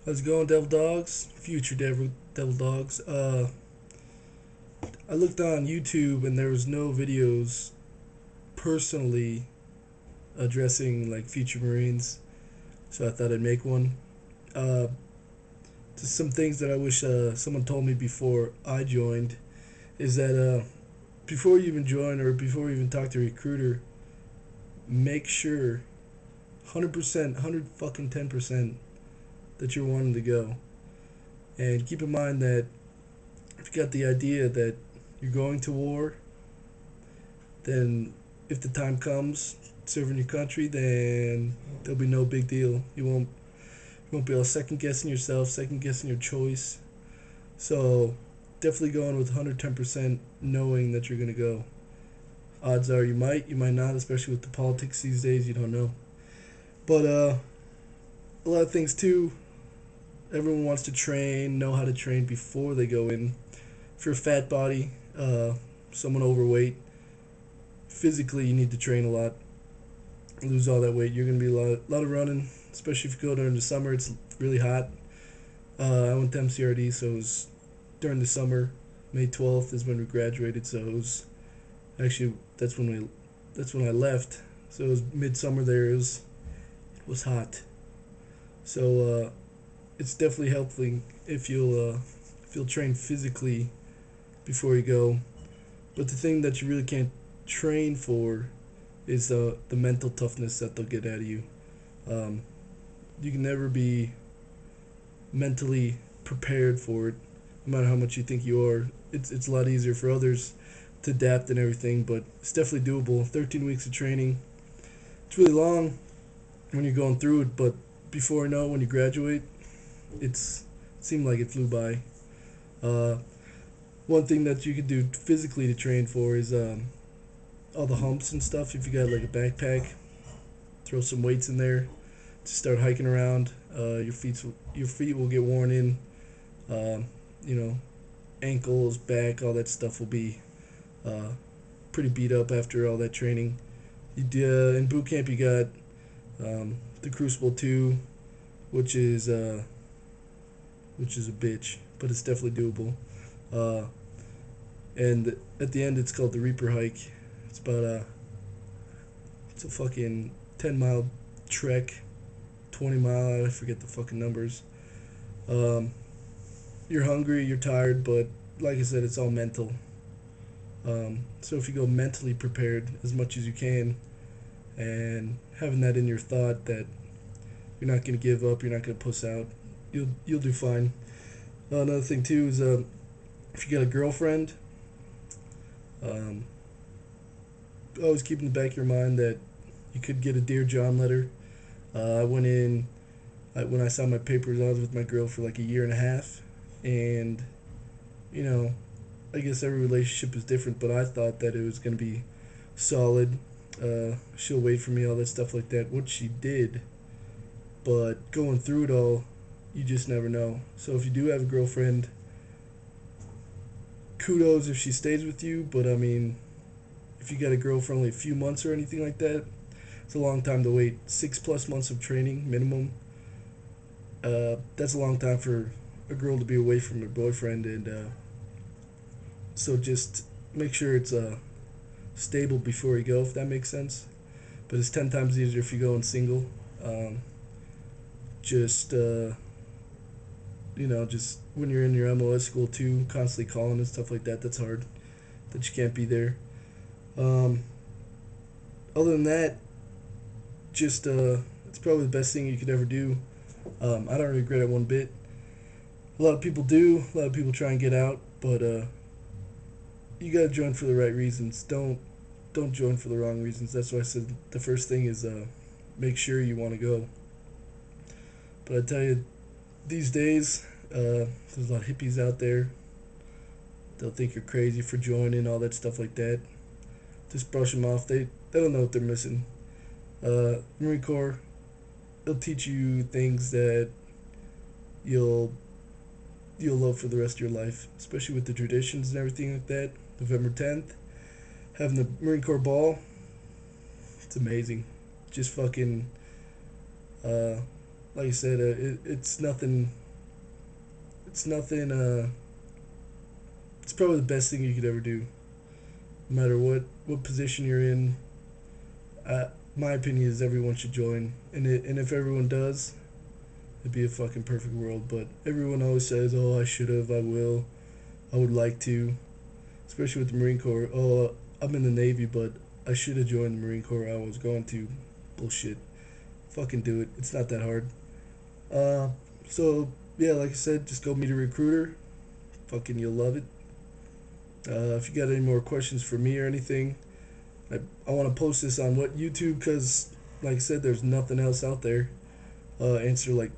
How's it going, Devil Dogs? Future Devil Dogs. I looked on YouTube and there was no videos personally addressing like future Marines, so I thought I'd make one. Uh, just some things that I wish someone told me before I joined is that before you even join or before you even talk to a recruiter, make sure 100%, 100 fucking 10% that you're wanting to go. And keep in mind that if you got the idea that you're going to war, then if the time comes serving your country, then there'll be no big deal. You won't be all second guessing yourself, second guessing your choice. So definitely going with 110% knowing that you're gonna go. Odds are you might not, especially with the politics these days. You don't know. But a lot of things too. Everyone wants to train, know how to train before they go in. If you're a fat body, someone overweight, physically you need to train a lot, lose all that weight. You're gonna be a lot of running, especially if you go during the summer. It's really hot. I went to MCRD, so it was during the summer. May 12th is when we graduated, so it was actually that's when I left. So it was midsummer there. It was hot. So it's definitely helpful if you'll train physically before you go. But the thing that you really can't train for is the mental toughness that they'll get out of you. Um, you can never be mentally prepared for it, no matter how much you think you are. It's a lot easier for others to adapt and everything, but it's definitely doable. 13 weeks of training. It's really long when you're going through it, but before you know it, when you graduate, it seemed like it flew by. Uh, One thing that you could do physically to train for is all the humps and stuff. If you got like a backpack, throw some weights in there to start hiking around. Your feet will get worn in. Um, you know, ankles, back, all that stuff will be uh, pretty beat up after all that training. In boot camp you got the Crucible 2, which is uh, which is a bitch, but it's definitely doable. Uh, and at the end, it's called the Reaper hike. It's about it's a fucking 10 mile trek, 20 mile. I forget the fucking numbers. Um, you're hungry, you're tired, but like I said, it's all mental. So if you go mentally prepared as much as you can, and having that in your thought that you're not gonna give up, you're not gonna puss out, you'll do fine. Another thing too is if you got a girlfriend, um, always keep in the back of your mind that you could get a Dear John letter. I went in when I signed my papers. I was with my girl for like a year and a half, and you know, I guess every relationship is different, but I thought that it was gonna be solid. She'll wait for me, all that stuff like that. What she did, but going through it all, you just never know. So if you do have a girlfriend, kudos if she stays with you. But I mean, if you got a girl for only a few months or anything like that, it's a long time to wait. 6+ months of training minimum. That's a long time for a girl to be away from her boyfriend, and so just make sure it's stable before you go, if that makes sense. But it's 10 times easier if you go in single. Um, just just when you're in your MOS school too, constantly calling and stuff like that. That's hard. That you can't be there. Um, Other than that, just it's probably the best thing you could ever do. I don't regret it one bit. A lot of people do. A lot of people try and get out, but you gotta join for the right reasons. Don't join for the wrong reasons. That's why I said the first thing is make sure you want to go. But I tell you, these days there's a lot of hippies out there. They'll think you're crazy for joining, all that stuff like that. Just brush them off. They don't know what they're missing. Marine Corps, it'll teach you things that you'll you'll love for the rest of your life, especially with the traditions and everything like that. November 10th, having the Marine Corps ball, it's amazing. Just fucking uh, like I said, it's nothing. It's nothing. It's probably the best thing you could ever do, no matter what position you're in. My opinion is everyone should join, and if everyone does, it'd be a fucking perfect world. But everyone always says, "Oh, I should have, I will, I would like to," especially with the Marine Corps. Oh, I'm in the Navy, but I should have joined the Marine Corps. I was going to. Bullshit. Fucking do it. It's not that hard. Uh, so yeah, like I said, just go meet a recruiter. Fucking, you'll love it. If you got any more questions for me or anything, I want to post this on YouTube because, like I said, there's nothing else out there. Answer like